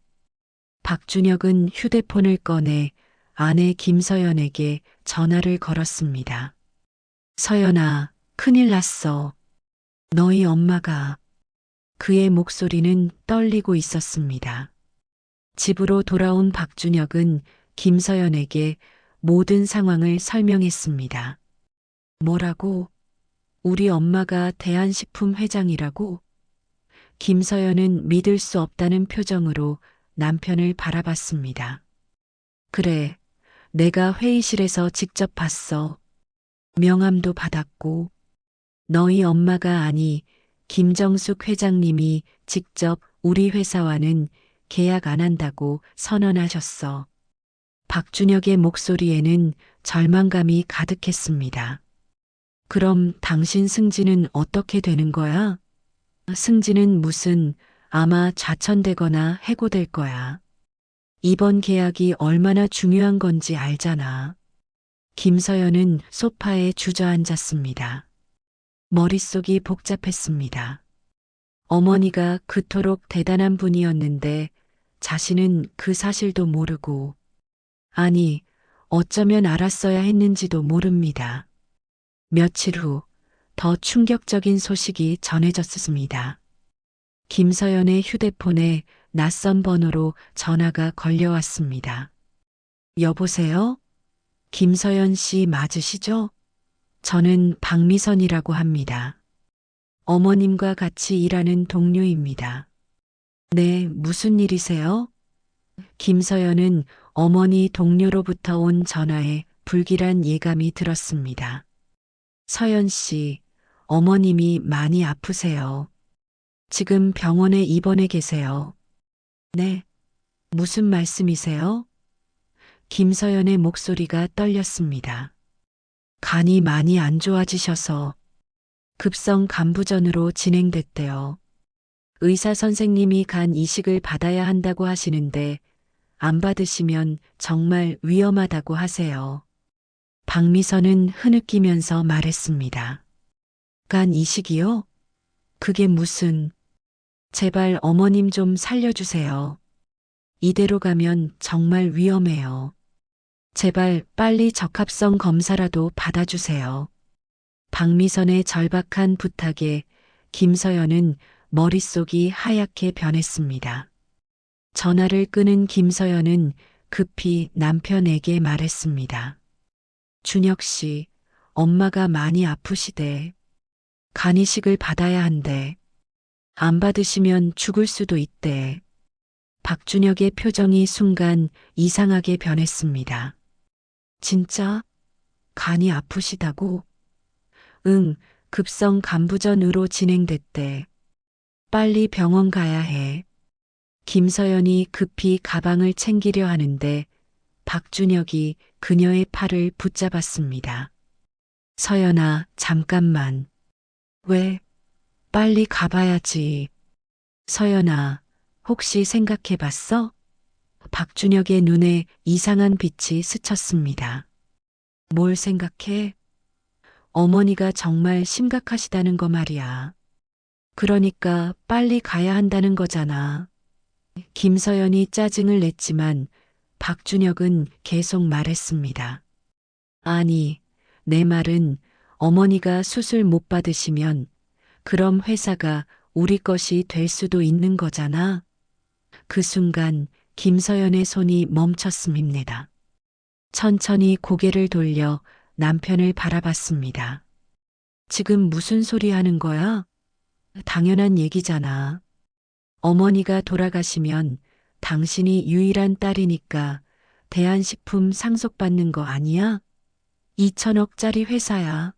박준혁은 휴대폰을 꺼내 아내 김서연에게 전화를 걸었습니다. 서연아, 큰일 났어. 너희 엄마가. 그의 목소리는 떨리고 있었습니다. 집으로 돌아온 박준혁은 김서연에게 모든 상황을 설명했습니다. 뭐라고? 우리 엄마가 대한식품 회장이라고? 김서연은 믿을 수 없다는 표정으로 남편을 바라봤습니다. 그래, 내가 회의실에서 직접 봤어. 명함도 받았고, 너희 엄마가 아니 김정숙 회장님이 직접 우리 회사와는 계약 안 한다고 선언하셨어. 박준혁의 목소리에는 절망감이 가득했습니다. 그럼 당신 승진은 어떻게 되는 거야? 승진은 무슨, 아마 좌천되거나 해고될 거야. 이번 계약이 얼마나 중요한 건지 알잖아. 김서연은 소파에 주저앉았습니다. 머릿속이 복잡했습니다. 어머니가 그토록 대단한 분이었는데 자신은 그 사실도 모르고, 아니, 어쩌면 알았어야 했는지도 모릅니다. 며칠 후 더 충격적인 소식이 전해졌습니다. 김서연의 휴대폰에 낯선 번호로 전화가 걸려왔습니다. 여보세요? 김서연 씨 맞으시죠? 저는 박미선이라고 합니다. 어머님과 같이 일하는 동료입니다. 네, 무슨 일이세요? 김서연은 어머니 동료로부터 온 전화에 불길한 예감이 들었습니다. 서연 씨, 어머님이 많이 아프세요. 지금 병원에 입원해 계세요. 네, 무슨 말씀이세요? 김서연의 목소리가 떨렸습니다. 간이 많이 안 좋아지셔서 급성 간부전으로 진행됐대요. 의사 선생님이 간 이식을 받아야 한다고 하시는데 안 받으시면 정말 위험하다고 하세요. 박미선은 흐느끼면서 말했습니다. 간 이식이요? 그게 무슨... 제발 어머님 좀 살려주세요. 이대로 가면 정말 위험해요. 제발 빨리 적합성 검사라도 받아주세요. 박미선의 절박한 부탁에 김서연은 머릿속이 하얗게 변했습니다. 전화를 끊은 김서연은 급히 남편에게 말했습니다. 준혁 씨, 엄마가 많이 아프시대. 간이식을 받아야 한대. 안 받으시면 죽을 수도 있대. 박준혁의 표정이 순간 이상하게 변했습니다. 진짜? 간이 아프시다고? 응, 급성 간부전으로 진행됐대. 빨리 병원 가야 해. 김서연이 급히 가방을 챙기려 하는데 박준혁이 그녀의 팔을 붙잡았습니다. 서연아, 잠깐만. 왜? 빨리 가봐야지. 서연아, 혹시 생각해 봤어? 박준혁의 눈에 이상한 빛이 스쳤습니다. 뭘 생각해? 어머니가 정말 심각하시다는 거 말이야. 그러니까 빨리 가야 한다는 거잖아. 김서연이 짜증을 냈지만 박준혁은 계속 말했습니다. 아니, 내 말은 어머니가 수술 못 받으시면 그럼 회사가 우리 것이 될 수도 있는 거잖아. 그 순간 김서연의 손이 멈췄습니다. 천천히 고개를 돌려 남편을 바라봤습니다. 지금 무슨 소리 하는 거야? 당연한 얘기잖아. 어머니가 돌아가시면 당신이 유일한 딸이니까 대한식품 상속받는 거 아니야? 2천억짜리 회사야.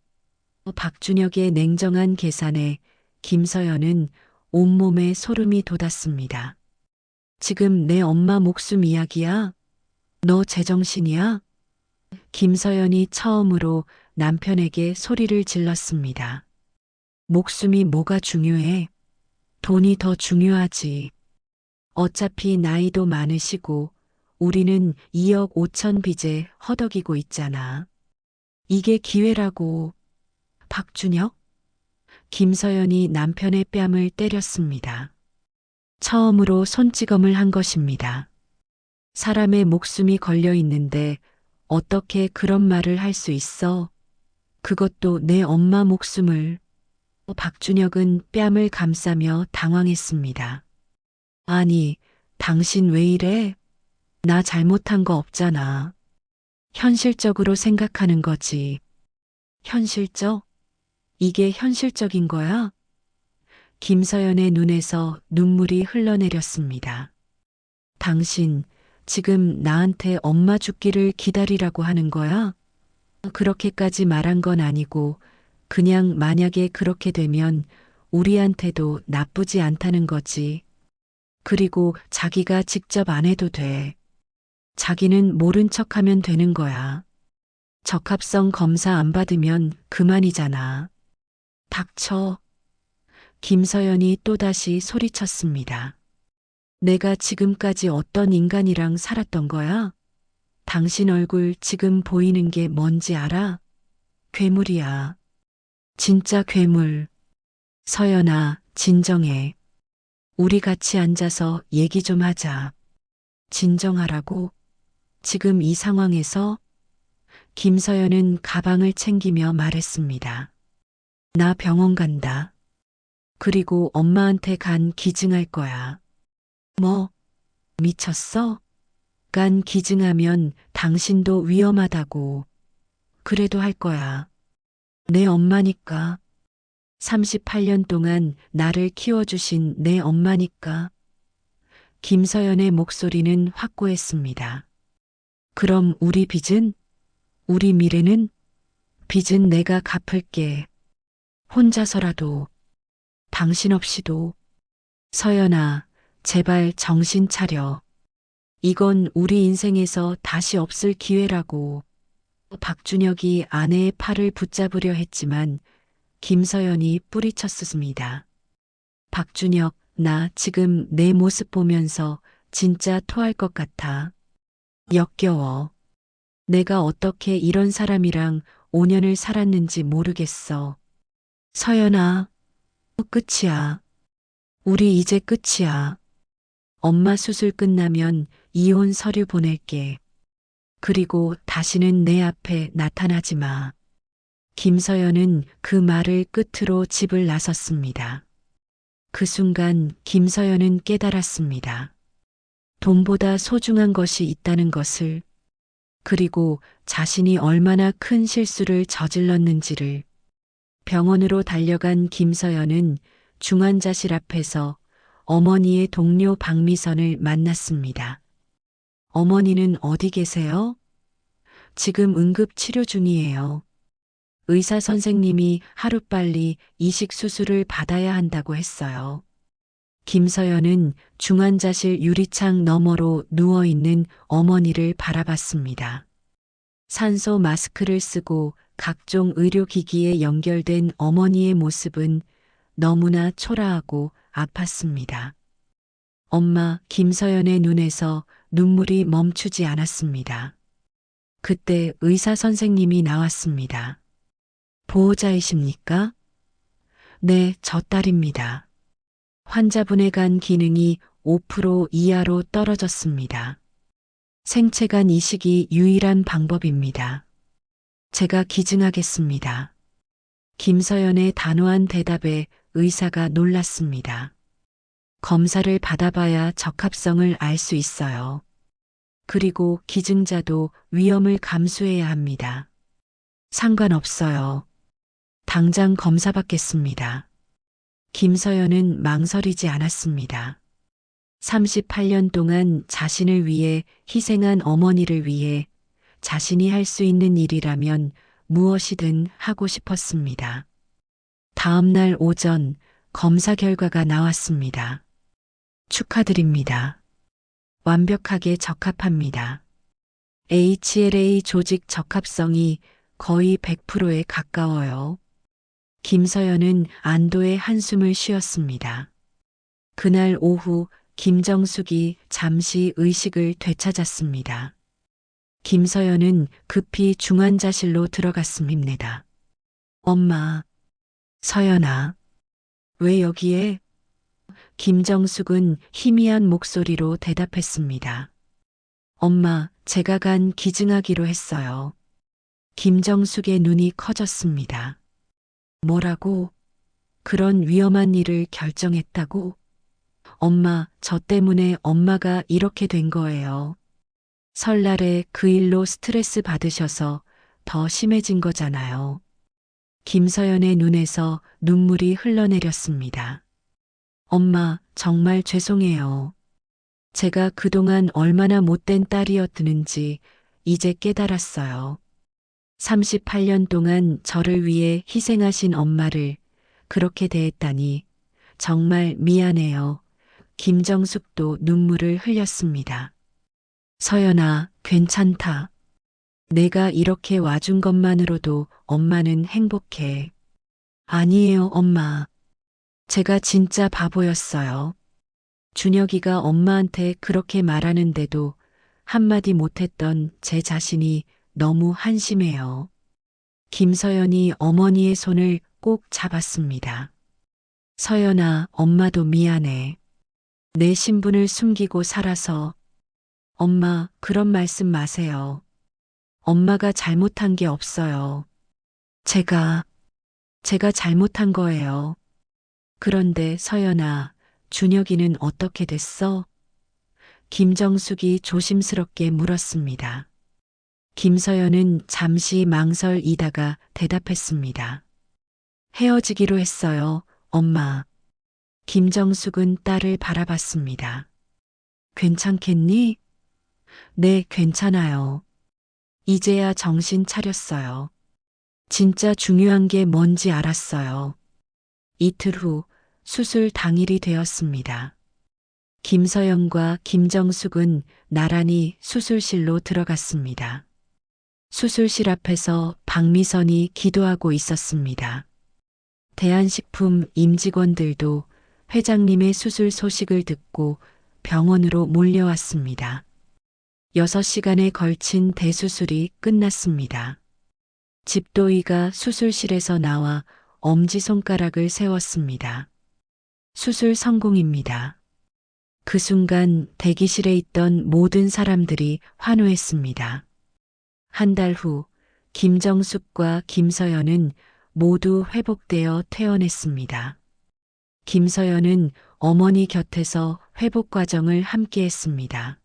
박준혁의 냉정한 계산에 김서연은 온몸에 소름이 돋았습니다. 지금 내 엄마 목숨 이야기야? 너 제정신이야? 김서연이 처음으로 남편에게 소리를 질렀습니다. 목숨이 뭐가 중요해? 돈이 더 중요하지. 어차피 나이도 많으시고 우리는 2억 5천 빚에 허덕이고 있잖아. 이게 기회라고. 박준혁? 김서연이 남편의 뺨을 때렸습니다. 처음으로 손찌검을 한 것입니다. 사람의 목숨이 걸려 있는데 어떻게 그런 말을 할 수 있어? 그것도 내 엄마 목숨을. 박준혁은 뺨을 감싸며 당황했습니다. 아니, 당신 왜 이래? 나 잘못한 거 없잖아. 현실적으로 생각하는 거지. 현실적? 이게 현실적인 거야? 김서연의 눈에서 눈물이 흘러내렸습니다. 당신, 지금 나한테 엄마 죽기를 기다리라고 하는 거야? 그렇게까지 말한 건 아니고, 그냥 만약에 그렇게 되면 우리한테도 나쁘지 않다는 거지. 그리고 자기가 직접 안 해도 돼. 자기는 모른 척 하면 되는 거야. 적합성 검사 안 받으면 그만이잖아. 닥쳐. 김서연이 또다시 소리쳤습니다. 내가 지금까지 어떤 인간이랑 살았던 거야? 당신 얼굴 지금 보이는 게 뭔지 알아? 괴물이야. 진짜 괴물. 서연아, 진정해. 우리 같이 앉아서 얘기 좀 하자. 진정하라고? 지금 이 상황에서? 김서연은 가방을 챙기며 말했습니다. 나 병원 간다. 그리고 엄마한테 간 기증할 거야. 뭐, 미쳤어? 간 기증하면 당신도 위험하다고. 그래도 할 거야. 내 엄마니까. 38년 동안 나를 키워주신 내 엄마니까. 김서연의 목소리는 확고했습니다. 그럼 우리 빚은? 우리 미래는? 빚은 내가 갚을게. 혼자서라도. 당신 없이도. 서연아, 제발 정신 차려. 이건 우리 인생에서 다시 없을 기회라고. 박준혁이 아내의 팔을 붙잡으려 했지만 김서연이 뿌리쳤습니다. 박준혁, 나 지금 내 모습 보면서 진짜 토할 것 같아. 역겨워. 내가 어떻게 이런 사람이랑 5년을 살았는지 모르겠어. 서연아, 끝이야. 우리 이제 끝이야. 엄마 수술 끝나면 이혼 서류 보낼게. 그리고 다시는 내 앞에 나타나지 마. 김서연은 그 말을 끝으로 집을 나섰습니다. 그 순간 김서연은 깨달았습니다. 돈보다 소중한 것이 있다는 것을, 그리고 자신이 얼마나 큰 실수를 저질렀는지를. 병원으로 달려간 김서연은 중환자실 앞에서 어머니의 동료 박미선을 만났습니다. 어머니는 어디 계세요? 지금 응급 치료 중이에요. 의사 선생님이 하루빨리 이식 수술을 받아야 한다고 했어요. 김서연은 중환자실 유리창 너머로 누워있는 어머니를 바라봤습니다. 산소 마스크를 쓰고 각종 의료기기에 연결된 어머니의 모습은 너무나 초라하고 아팠습니다. 엄마 김서연의 눈에서 눈물이 멈추지 않았습니다. 그때 의사 선생님이 나왔습니다. 보호자이십니까? 네, 저 딸입니다. 환자분의 간 기능이 5% 이하로 떨어졌습니다. 생체간 이식이 유일한 방법입니다. 제가 기증하겠습니다. 김서연의 단호한 대답에 의사가 놀랐습니다. 검사를 받아봐야 적합성을 알 수 있어요. 그리고 기증자도 위험을 감수해야 합니다. 상관없어요. 당장 검사 받겠습니다. 김서연은 망설이지 않았습니다. 38년 동안 자신을 위해 희생한 어머니를 위해 자신이 할 수 있는 일이라면 무엇이든 하고 싶었습니다. 다음 날 오전 검사 결과가 나왔습니다. 축하드립니다. 완벽하게 적합합니다. HLA 조직 적합성이 거의 100%에 가까워요. 김서연은 안도의 한숨을 쉬었습니다. 그날 오후 김정숙이 잠시 의식을 되찾았습니다. 김서연은 급히 중환자실로 들어갔습니다. 엄마, 서연아, 왜 여기에? 김정숙은 희미한 목소리로 대답했습니다. 엄마, 제가 간 기증하기로 했어요. 김정숙의 눈이 커졌습니다. 뭐라고? 그런 위험한 일을 결정했다고? 엄마, 저 때문에 엄마가 이렇게 된 거예요. 설날에 그 일로 스트레스 받으셔서 더 심해진 거잖아요. 김서연의 눈에서 눈물이 흘러내렸습니다. 엄마, 정말 죄송해요. 제가 그동안 얼마나 못된 딸이었는지 이제 깨달았어요. 38년 동안 저를 위해 희생하신 엄마를 그렇게 대했다니 정말 미안해요. 김정숙도 눈물을 흘렸습니다. 서연아, 괜찮다. 내가 이렇게 와준 것만으로도 엄마는 행복해. 아니에요, 엄마. 제가 진짜 바보였어요. 준혁이가 엄마한테 그렇게 말하는데도 한마디 못했던 제 자신이 너무 한심해요. 김서연이 어머니의 손을 꼭 잡았습니다. 서연아, 엄마도 미안해. 내 신분을 숨기고 살아서. 엄마, 그런 말씀 마세요. 엄마가 잘못한 게 없어요. 제가 제가 잘못한 거예요. 그런데 서연아, 준혁이는 어떻게 됐어? 김정숙이 조심스럽게 물었습니다. 김서연은 잠시 망설이다가 대답했습니다. 헤어지기로 했어요, 엄마. 김정숙은 딸을 바라봤습니다. 괜찮겠니? 네, 괜찮아요. 이제야 정신 차렸어요. 진짜 중요한 게 뭔지 알았어요. 이틀 후 수술 당일이 되었습니다. 김서영과 김정숙은 나란히 수술실로 들어갔습니다. 수술실 앞에서 박미선이 기도하고 있었습니다. 대한식품 임직원들도 회장님의 수술 소식을 듣고 병원으로 몰려왔습니다. 6시간에 걸친 대수술이 끝났습니다. 집도이가 수술실에서 나와 엄지손가락을 세웠습니다. 수술 성공입니다. 그 순간 대기실에 있던 모든 사람들이 환호했습니다. 한 달 후 김정숙과 김서연은 모두 회복되어 퇴원했습니다. 김서연은 어머니 곁에서 회복 과정을 함께 했습니다.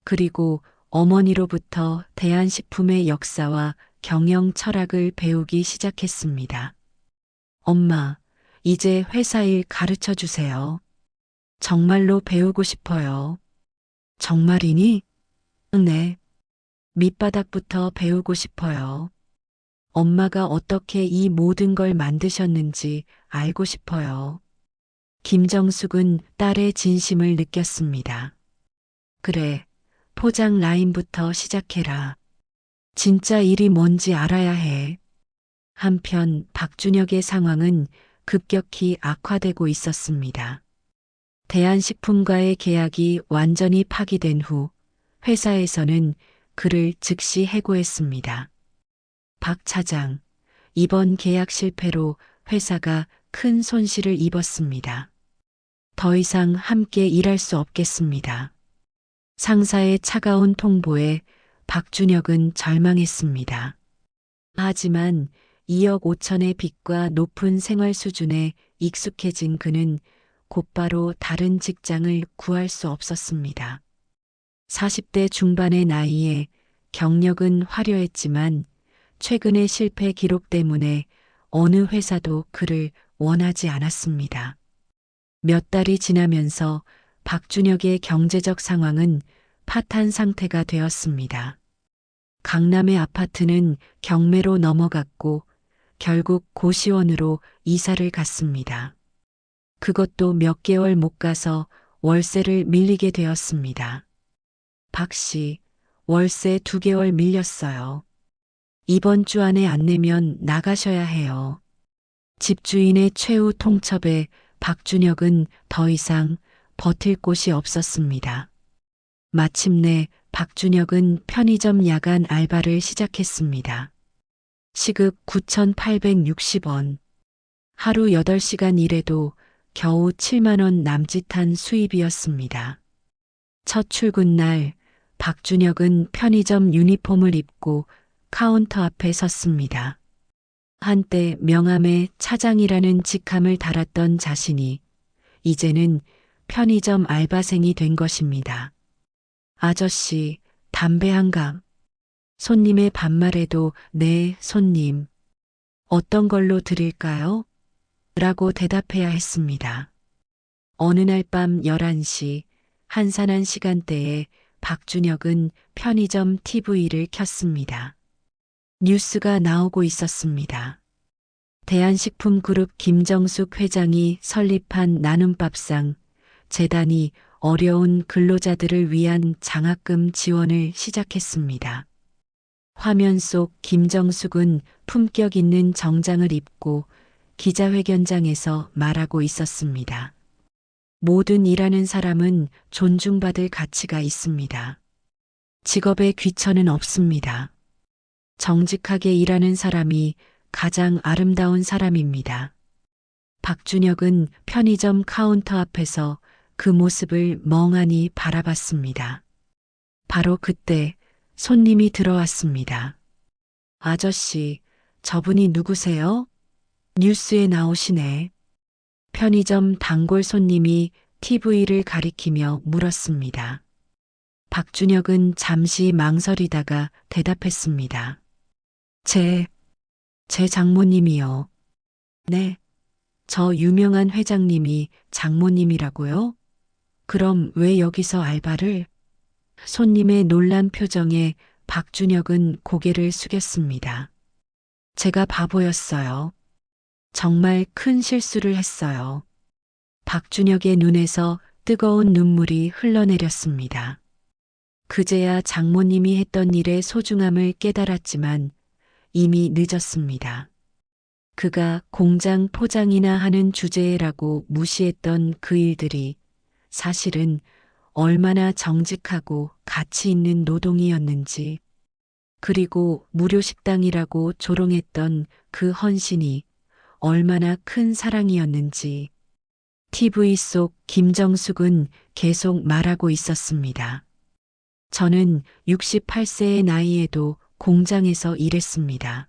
그리고 어머니로부터 대한식품의 역사와 경영 철학을 배우기 시작했습니다. 엄마, 이제 회사 일 가르쳐 주세요. 정말로 배우고 싶어요. 정말이니? 네. 밑바닥부터 배우고 싶어요. 엄마가 어떻게 이 모든 걸 만드셨는지 알고 싶어요. 김정숙은 딸의 진심을 느꼈습니다. 그래, 포장 라인부터 시작해라. 진짜 일이 뭔지 알아야 해. 한편 박준혁의 상황은 급격히 악화되고 있었습니다. 대한식품과의 계약이 완전히 파기된 후 회사에서는 그를 즉시 해고했습니다. 박 차장, 이번 계약 실패로 회사가 큰 손실을 입었습니다. 더 이상 함께 일할 수 없겠습니다. 상사의 차가운 통보에 박준혁은 절망했습니다. 하지만 2억 5천의 빚과 높은 생활 수준에 익숙해진 그는 곧바로 다른 직장을 구할 수 없었습니다. 40대 중반의 나이에 경력은 화려했지만 최근의 실패 기록 때문에 어느 회사도 그를 원하지 않았습니다. 몇 달이 지나면서 박준혁의 경제적 상황은 파탄 상태가 되었습니다. 강남의 아파트는 경매로 넘어갔고 결국 고시원으로 이사를 갔습니다. 그것도 몇 개월 못 가서 월세를 밀리게 되었습니다. 박 씨, 월세 2개월 밀렸어요. 이번 주 안에 안 내면 나가셔야 해요. 집주인의 최후 통첩에 박준혁은 더 이상 버틸 곳이 없었습니다. 마침내 박준혁은 편의점 야간 알바를 시작했습니다. 시급 9,860원. 하루 8시간 일해도 겨우 7만 원 남짓한 수입이었습니다. 첫 출근 날 박준혁은 편의점 유니폼을 입고 카운터 앞에 섰습니다. 한때 명함에 차장이라는 직함을 달았던 자신이 이제는 편의점 알바생이 된 것입니다. 아저씨, 담배 한 감. 손님의 반말에도 네, 손님. 어떤 걸로 드릴까요? 라고 대답해야 했습니다. 어느 날 밤 11시 한산한 시간대에 박준혁은 편의점 TV를 켰습니다. 뉴스가 나오고 있었습니다. 대한식품그룹 김정숙 회장이 설립한 나눔밥상 재단이 어려운 근로자들을 위한 장학금 지원을 시작했습니다. 화면 속 김정숙은 품격 있는 정장을 입고 기자회견장에서 말하고 있었습니다. 모든 일하는 사람은 존중받을 가치가 있습니다. 직업에 귀천은 없습니다. 정직하게 일하는 사람이 가장 아름다운 사람입니다. 박준혁은 편의점 카운터 앞에서 그 모습을 멍하니 바라봤습니다. 바로 그때 손님이 들어왔습니다. 아저씨, 저분이 누구세요? 뉴스에 나오시네. 편의점 단골 손님이 TV를 가리키며 물었습니다. 박준혁은 잠시 망설이다가 대답했습니다. 제, 제 장모님이요. 네, 저 유명한 회장님이 장모님이라고요? 그럼 왜 여기서 알바를? 손님의 놀란 표정에 박준혁은 고개를 숙였습니다. 제가 바보였어요. 정말 큰 실수를 했어요. 박준혁의 눈에서 뜨거운 눈물이 흘러내렸습니다. 그제야 장모님이 했던 일의 소중함을 깨달았지만 이미 늦었습니다. 그가 공장 포장이나 하는 주제라고 무시했던 그 일들이 사실은 얼마나 정직하고 가치 있는 노동이었는지, 그리고 무료 식당이라고 조롱했던 그 헌신이 얼마나 큰 사랑이었는지, TV 속 김정숙은 계속 말하고 있었습니다. 저는 68세의 나이에도 공장에서 일했습니다.